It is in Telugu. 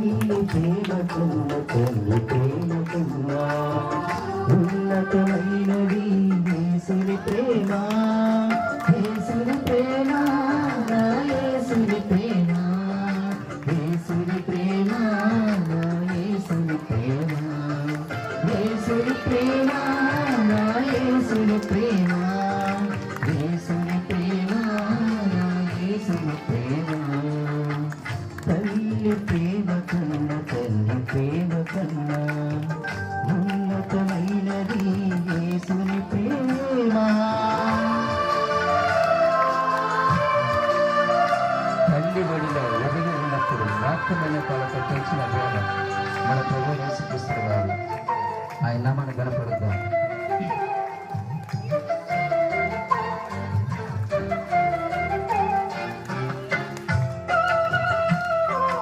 తల్లి ప్రేమ కన్న తల్లి ప్రేమ కన్నా ఉన్నతమైనది యేసుని ప్రేమ, యేసుని ప్రేమ, నా యేసుని ప్రేమ, యేసుని ప్రేమ, నా యేసుని ప్రేమ, యేసుని ప్రేమ, నా యేసుని ప్రేమ, యేసుని ప్రేమ, నా యేసుని ప్రేమ. తల్లి ప్రేమ కన్నా తల్లి ప్రేమ కన్నా ఉన్నతమైనది యేసుని ప్రేమ. తల్లి ఒడిలో ఎదిగి ఉన్నప్పుడు ప్రాప్తమైన కాలతో తెచ్చిన ప్రేమ మన ప్రభువు యేసుక్రీస్తు వారు. ఆయన నామాన్ని గణపడుద్దాం.